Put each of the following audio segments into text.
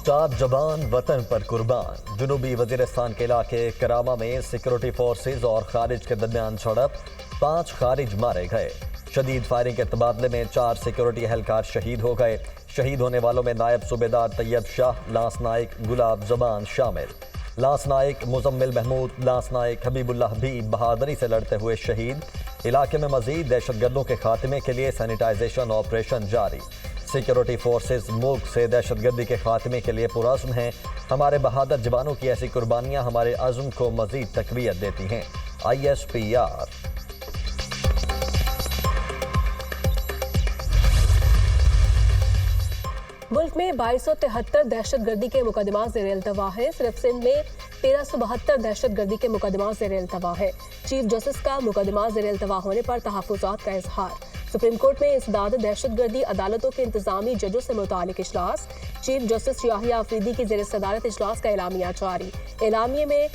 मुश्ताक जवान वतन पर कुर्बान। जुनूबी वजीरिस्तान के इलाके करामा में सिक्योरिटी फोर्सेज और खारिज के दरमियान झड़प, 5 खारिज मारे गए। शदीद फायरिंग के तबादले में 4 सिक्योरिटी एहलकार शहीद हो गए। शहीद होने वालों में नायब सूबेदार तैयब शाह, लांस नाइक गुलाब जबान शामिल। लांस नाइक मुजम्मिल महमूद, लांस नाइक हबीबुल्लाह भी बहादुरी से लड़ते हुए शहीद। इलाके में मजीद दहशतगर्दों के खात्मे के लिए सैनिटाइजेशन ऑपरेशन जारी। सिक्योरिटी फोर्सेज मुल्क से दहशतगर्दी के खात्मे के लिए पुरअज़्म हैं। हमारे बहादुर जवानों की ऐसी कुर्बानियाँ हमारे अज़्म को मजीद तक़वियत देती हैं। ISPR। मुल्क में 2273 दहशतगर्दी के मुकदमा ज़ेर-ए-इल्तवा है। सिर्फ सिंध में 1372 दहशतगर्दी के मुकदमा ज़ेर-ए-इल्तवा है। चीफ जस्टिस का मुकदमा ज़ेर-ए-इल्तवा होने पर तहफ़्फ़ुज़ात का इजहार। सुप्रीम कोर्ट में इंसदाद दहशतगर्दी अदालतों के इंतजामी जजों से मुतालिक इजलास। चीफ जस्टिस याहिया अफरीदी की ज़ेर सदारत इजलास का एलामिया जारी। एलामिये में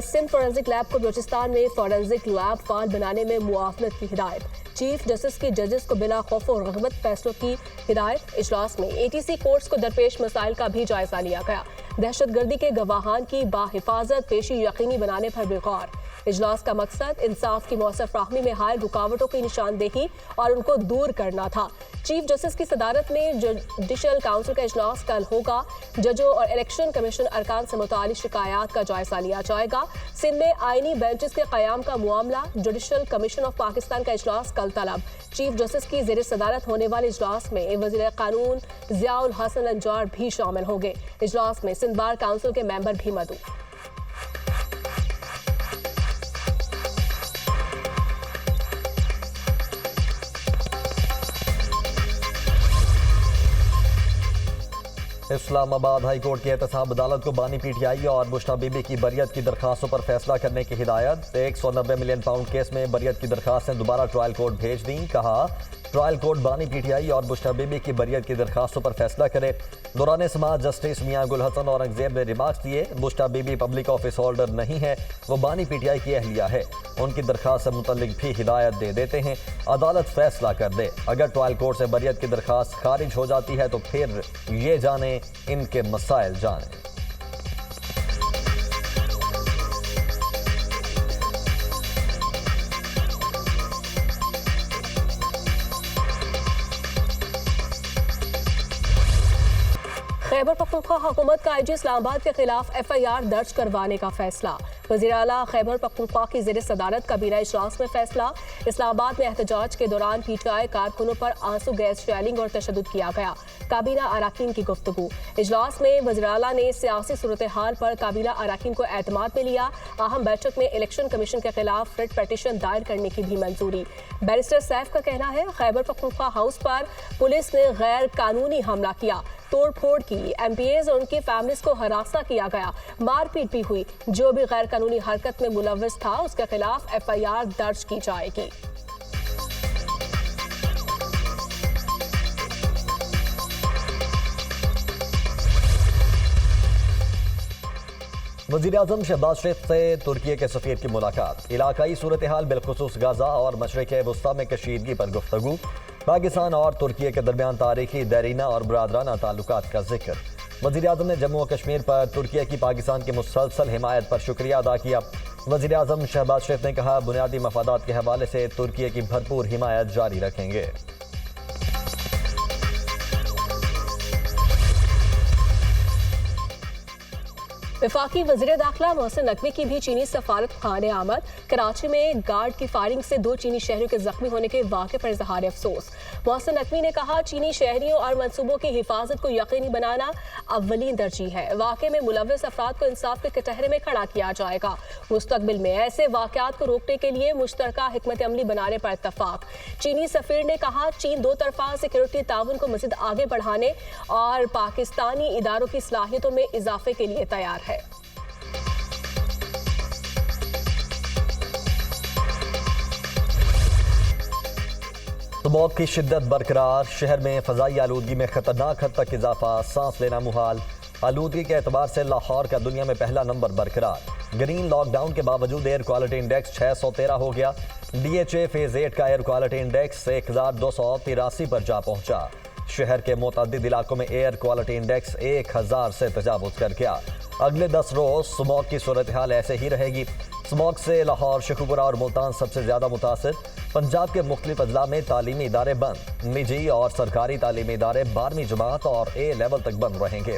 सिंध फोरेंसिक लैब को बलूचिस्तान में फोरेंसिक लैब फाल बनाने में मुआवनत की हिदायत। चीफ जस्टिस की जजेस को बिला खौफ और रग़बत फैसलों की हिदायत। इजलास में ATC कोर्ट्स को दरपेश मसाइल का भी जायजा लिया गया। दहशतगर्दी के गवाहान की बाहिफाजत पेशी यकीनी बनाने पर भी गौर। इजलास का मकसद इंसाफ की मौसर फ्राहमी में हायल रुकावटों की निशानदेही और उनको दूर करना था। चीफ जस्टिस की सदारत में जुडिशल काउंसिल का इजलास कल होगा। जजों और इलेक्शन कमीशन अरकान से मुतालिक शिकायत का जायजा लिया जाएगा। सिंध में आईनी बेंचेस के क़याम का मामला। जुडिशल कमीशन ऑफ पाकिस्तान का इजलास कल तलब। चीफ जस्टिस की ज़ेर सदारत होने वाले इजलास में वज़ीर कानून ज़ियाउल हसन अंजार भी शामिल होंगे। इजलास में सिंध बार काउंसिल के मेंबर भी मदऊ। इस्लामाबाद हाई कोर्ट की एहतसाब अदालत को बानी PTI और बुशरा बीबी की बरियत की दरखास्तों पर फैसला करने की हिदायत। 190 मिलियन पाउंड केस में बरियत की दरखास्तें दोबारा ट्रायल कोर्ट भेज दी। कहा ट्रायल कोर्ट बानी PTI और बुशरा बीबी की बरियत की दरखास्तों पर फैसला करे। दौरान समाअत जस्टिस मियां गुल हसन औरंगजेब ने रिमार्क्स दिए। Bushra Bibi public office holder नहीं है, वो बानी PTI की अहलिया है। उनकी दरखास्त से मुतल्लिक भी हिदायत दे देते हैं, अदालत फैसला कर दे। अगर ट्रायल कोर्ट से बरियत की दरखास्त खारिज हो जाती है तो फिर ये जाने इनके मसाइल जाने। खैबर पख्तूनख्वा हुकूमत का IG इस्लामाबाद के खिलाफ FIR दर्ज करवाने का फैसला। वज़ीर आला खैबर पख्तूनख्वा की ज़ेर सदारत काबीना इजलास में फैसला। इस्लामाबाद में एहतजाज के दौरान PTI कारकुनों पर आंसू गैस शेलिंग और तशद्दुद किया गया। काबीना अराकीन की गुफ्तगू। इजलास में वज़ीर आला ने सियासी सूरत हाल पर काबीना अराकीन को एतमाद में लिया। अहम बैठक में इलेक्शन कमीशन के खिलाफ रिट पटिशन दायर करने की भी मंजूरी। बैरिस्टर सैफ का कहना है खैबर पख्तूनख्वा हाउस पर पुलिस ने गैर कानूनी हमला किया, तोड़ फोड़ की, MPAs और उनकी फैमिलीज को हरासा किया गया, मारपीट भी हुई। जो भी गैर कानूनी हरकत में मुलव्वस था उसके खिलाफ FIR दर्ज की जाएगी। वज़ीर-ए-आज़म शहबाज शरीफ से तुर्की के सफ़ीर की मुलाकात। इलाकाई सूरत हाल बिलखुसूस गाज़ा और मशरिक़ वुस्ता में कशीदगी पर गुफ्तगू। पाकिस्तान और तुर्की के दरमियान तारीखी, देरीना और बरादराना ताल्लुकात का जिक्र। वज़ीर-ए-आज़म ने जम्मू और कश्मीर पर तुर्की की पाकिस्तान की मुसलसल हिमायत पर शुक्रिया अदा किया। वज़ीर-ए-आज़म शहबाज शरीफ ने कहा बुनियादी मफादात के हवाले से तुर्की की भरपूर हिमायत जारी रखेंगे। वफाकी वज़ीर दाखिला मोहसिन नकवी की भी चीनी सफारत खाने आमद। कराची में गार्ड की फायरिंग से 2 चीनी शहरियों के जख्मी होने के वाक़े पर इजहार अफसोस। मोहसिन नकवी ने कहा चीनी शहरियों और मनसूबों की हिफाजत को यकीनी बनाना अव्वलीन तरजीह है। वाक़े में मुलव्वस अफराद को इंसाफ के कटहरे में खड़ा किया जाएगा। मुस्तकबिल में ऐसे वाक़यात को रोकने के लिए मुश्तरका हिकमत अमली बनाने पर इत्तफाक। चीनी सफीर ने कहा चीन 2 तरफा सिक्योरिटी ताउन को मज़ीद आगे बढ़ाने और पाकिस्तानी इदारों की सलाहियतों में इजाफे के लिए तैयार है। स्मॉग की शिद्दत बरकरार। शहर में फ़ज़ाई आलूदगी में खतरनाक हद तक इजाफा, सांस लेना मुहाल। आलूदगी के एतबार से लाहौर का दुनिया में पहला नंबर बरकरार। ग्रीन लॉकडाउन के बावजूद एयर क्वालिटी इंडेक्स 613 हो गया। DHA फेज 8 का एयर क्वालिटी इंडेक्स 1283 पर जा पहुंचा। शहर के मुतअद्दिद इलाकों में एयर क्वालिटी इंडेक्स 1000 से तजावुज कर गया। अगले 10 रोज स्मॉग की सूरत हाल ऐसे ही रहेगी। स्मॉग से लाहौर, शेखुपुरा और मुल्तान सबसे ज्यादा मुतासिर। पंजाब के मुख्तलिफ अजला में तालीमी इदारे बंद। निजी और सरकारी तालीमी इदारे 12वीं जमात और ए लेवल तक बंद रहेंगे।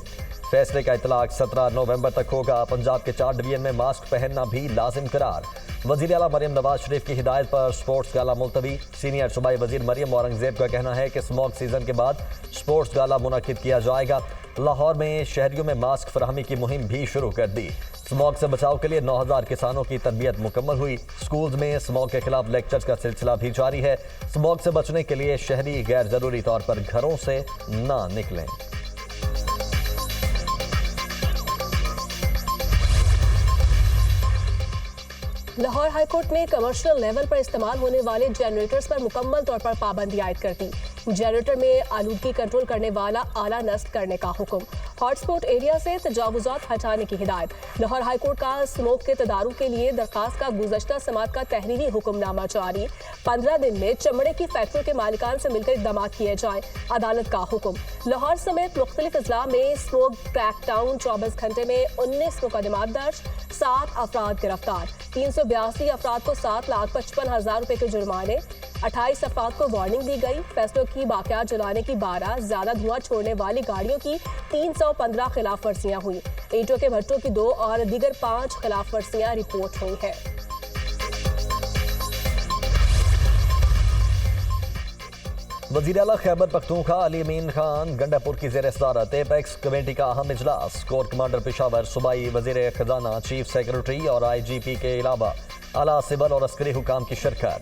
फैसले का इतलाक 17 नवंबर तक होगा। पंजाब के 4 डिवीजन में मास्क पहनना भी लाजिम करार। वजीर आला मरियम नवाज शरीफ की हिदायत पर स्पोर्ट्स गाला मुलतवी। सीनियर सूबाई वजीर मरियम औरंगजेब का कहना है कि स्मॉग सीजन के बाद स्पोर्ट्स गाला मुनक्किद किया जाएगा। लाहौर में शहरियों में मास्क फराहमी की मुहिम भी शुरू कर दी। स्मॉग से बचाव के लिए 9000 किसानों की तरबियत मुकम्मल हुई। स्कूल्स में स्मॉग के खिलाफ लेक्चर्स का सिलसिला भी जारी है। स्मॉग से बचने के लिए शहरी गैर जरूरी तौर पर घरों से ना निकलें। लाहौर हाईकोर्ट ने कमर्शियल लेवल पर इस्तेमाल होने वाले जनरेटर्स पर मुकम्मल तौर पर पाबंदी आयद कर दी। जनरेटर में आलूदगी कंट्रोल करने वाला आला नस्ब करने का हुक्म। हॉटस्पॉट एरिया से तजावुजात हटाने की हिदायत। लाहौर हाईकोर्ट का स्मोक के तदारुक के लिए दरखास्त का गुज़श्ता समात का तहरीरी हुक्मनामा जारी। 15 दिन में चमड़े की फैक्ट्रियों के मालिकान से मिलकर इक़दाम किए जाएं। अदालत का हुक्म। लाहौर समेत मुख्तलिफ अजला में स्मोक क्रैकडाउन। 24 घंटे में 19 मुकदमात दर्ज, 7 अफराद गिरफ्तार। 382 अफराद को 7,55,000 रुपए के जुर्माने। 28 अफराद को वार्निंग दी गई। फैसलों की बाक़ियात जलाने की 12, ज्यादा धुआं छोड़ने वाली गाड़ियों की 315 खिलाफ वर्जियां हुई। ईंटों के भट्टों की 2 और दीगर 5 खिलाफ वर्जियां रिपोर्ट हुई है। वज़ीर आला खैबर पख्तूनख्वा अली अमीन खान गंडापुर की ज़ेर सदारत एपेक्स कमेटी का अहम इजलास। कोर कमांडर पेशावर, सूबाई वज़ीर खजाना, चीफ सेक्रेटरी और IGP के अलावा आला सिविल और अस्करी हुकाम की शिरकत।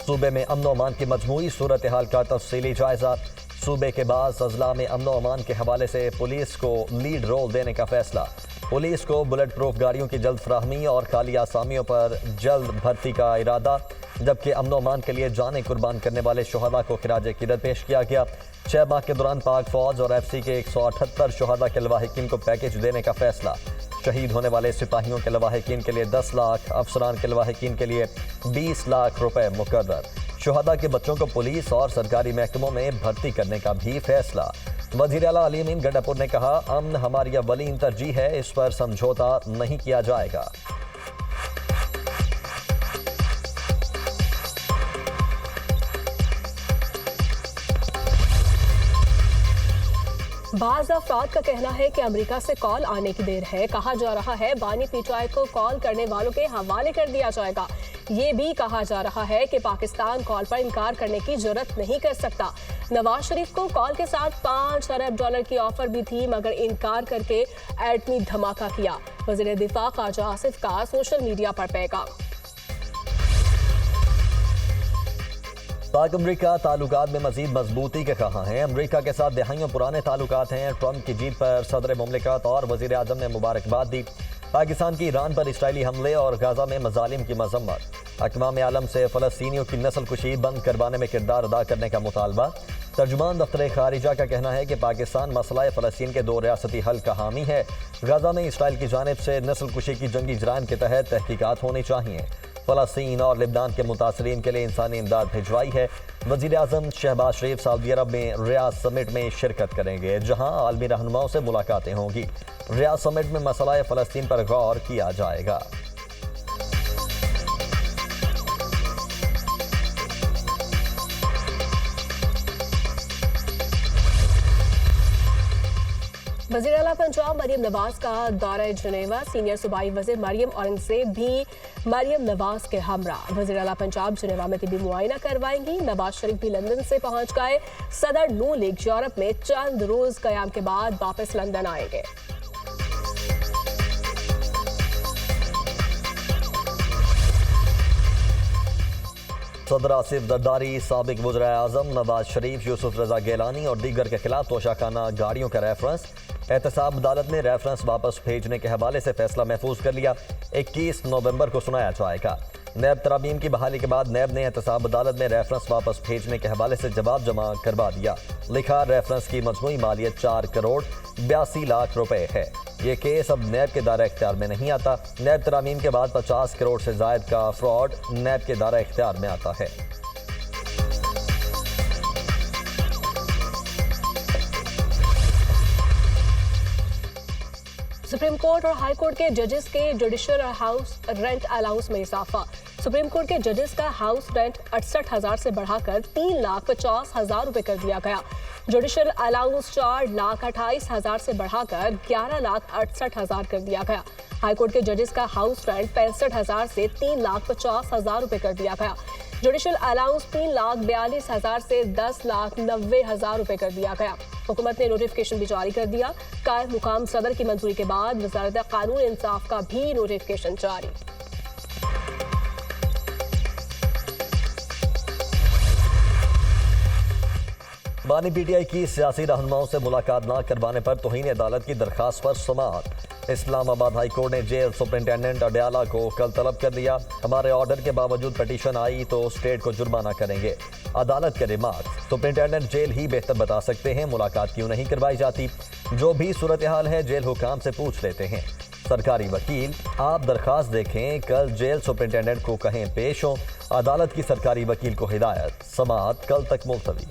सूबे में अमन अमान की मजमूई सूरत हाल का तफसीली जायजा। सूबे के बाद अजला में अमन अमान के हवाले से पुलिस को लीड रोल देने का फैसला। पुलिस को बुलेट प्रूफ गाड़ियों की जल्द फ्राहमी और खाली आसामियों पर जल्द भर्ती का इरादा। जबकि अमन अमान के लिए जानें कुर्बान करने वाले शोहदा को खिराज अकीदत पेश किया गया। 6 माह के दौरान पाक फौज और FC के 178 शोहदा के लवाहिकीन को पैकेज देने का फैसला। शहीद होने वाले सिपाहियों के लवाहिकीन के लिए 10 लाख, अफसरान के लवाहिकीन के लिए 20 लाख रुपए मुकर्रर। शोहदा के बच्चों को पुलिस और सरकारी महकमों में भर्ती करने का भी फैसला। वज़ीर आला अली अमीन गंडापुर ने कहा, अमन हमारी अव्वलीन तरजीह है, इस पर समझौता नहीं किया जाएगा। बाज़ अफराद का कहना है कि अमेरिका से कॉल आने की देर है। कहा जा रहा है बानी पीटीआई को कॉल करने वालों के हवाले कर दिया जाएगा। ये भी कहा जा रहा है कि पाकिस्तान कॉल पर इनकार करने की जरूरत नहीं कर सकता। नवाज शरीफ को कॉल के साथ $5 अरब की ऑफर भी थी, मगर इनकार करके एटमी धमाका किया। वज़ीर दिफा ख्वाजा आसिफ का सोशल मीडिया पर पैगाम। पाक अमरीका ताल्लुकात में मजीद मजबूती के कहा हैं। अमरीका के साथ दहाइयों पुराने ताल्लुकात हैं। ट्रंप की जीत पर सदर मुमलिकत और वजीर आजम ने मुबारकबाद दी। पाकिस्तान की ईरान पर इसराइली हमले और गाजा में मजालिम की मजम्मत। अक़वाम आलम से फ़लस्तीनियों की नस्ल कुशी बंद करवाने में किरदार अदा करने का मुतालबा। तर्जुमान दफ्तर खारिजा का कहना है कि पाकिस्तान मसला फ़लस्तीन के 2 रियासती हल का हामी है। गाजा में इसराइल की जानिब से नस्ल कुशी की जंगी जराइम के तहत तहकीकात होनी चाहिए। फ़लस्तीन और लिबनान के मुतासरीन के लिए इंसानी इमदाद भिजवाई है। वज़ीर आज़म शहबाज शरीफ सऊदी अरब में रियाद समिट में शिरकत करेंगे, जहां आलमी रहनुमाओं से मुलाकातें होंगी। रियाद समिट में मसला फ़लस्तीन पर गौर किया जाएगा। वज़ीर आला पंजाब मरियम नवाज का दौरा जनेवा। सीनियर सूबाई वज़ीर मरियम औरंगजेब भी मरियम नवाज के हमरा। वज़ीर आला पंजाब जनेवा में तिबी मुआयना करवाएंगी। नवाज शरीफ भी लंदन से पहुंच गए। सदर नून लीग यूरोप में चंद रोज कयाम के बाद वापस लंदन आएंगे। सदर आसिफ जरदारी, साबिक वज़ीर आज़म नवाज शरीफ, यूसुफ रजा गिलानी और दीगर के खिलाफ तोशाखाना गाड़ियों का रेफरेंस। एहतसाब अदालत ने रेफरेंस वापस भेजने के हवाले से फैसला महफूज कर लिया। 21 नवंबर को सुनाया जाएगा। नैब तरामीम की बहाली के बाद नैब ने एहतसाब अदालत में रेफरेंस वापस भेजने के हवाले से जवाब जमा करवा दिया। लिखा, रेफरेंस की मजमूई मालियत 4 करोड़ 82 लाख रुपए है। ये केस अब नैब के दायरा इख्तियार में नहीं आता। नैब तरामीम के बाद 50 करोड़ से जायद का फ्रॉड नैब के दायरा इख्तियार में आता है। सुप्रीम कोर्ट और हाई कोर्ट के जजेस के जुडिशियल और हाउस रेंट अलाउंस में इजाफा। सुप्रीम कोर्ट के जजेस का हाउस रेंट 68,000 से बढ़ाकर 3,50,000 रुपए कर दिया गया। जुडिशियल अलाउंस 4,28,000 से बढ़ाकर 11,68,000 कर दिया गया। हाईकोर्ट के जजेस का हाउस रेंट 65,000 से 3,50,000 रुपए कर दिया गया। जुडिशियल अलाउंस 3,42,000 से 10,90,000 रुपए कर दिया गया। हुकूमत ने नोटिफिकेशन भी जारी कर दिया। कायम मुकाम सदर की मंजूरी के बाद वजारत कानून इंसाफ का भी नोटिफिकेशन जारी। बानी पीटीआई की सियासी रहनुमाओं से मुलाकात न करवाने पर तौहीन अदालत की दरखास्त पर समाअत। इस्लामाबाद हाई कोर्ट ने जेल सुपरिंटेंडेंट अडयाला को कल तलब कर दिया। हमारे ऑर्डर के बावजूद पिटीशन आई तो स्टेट को जुर्माना करेंगे। अदालत के रिमार्क, सुपरिंटेंडेंट जेल ही बेहतर बता सकते हैं मुलाकात क्यों नहीं करवाई जाती। जो भी सूरत हाल है जेल हुकाम से पूछ लेते हैं। सरकारी वकील, आप दरखास्त देखें, कल जेल सुपरिंटेंडेंट को कहें पेश हो। अदालत की सरकारी वकील को हिदायत, समाअत कल तक मुलतवी।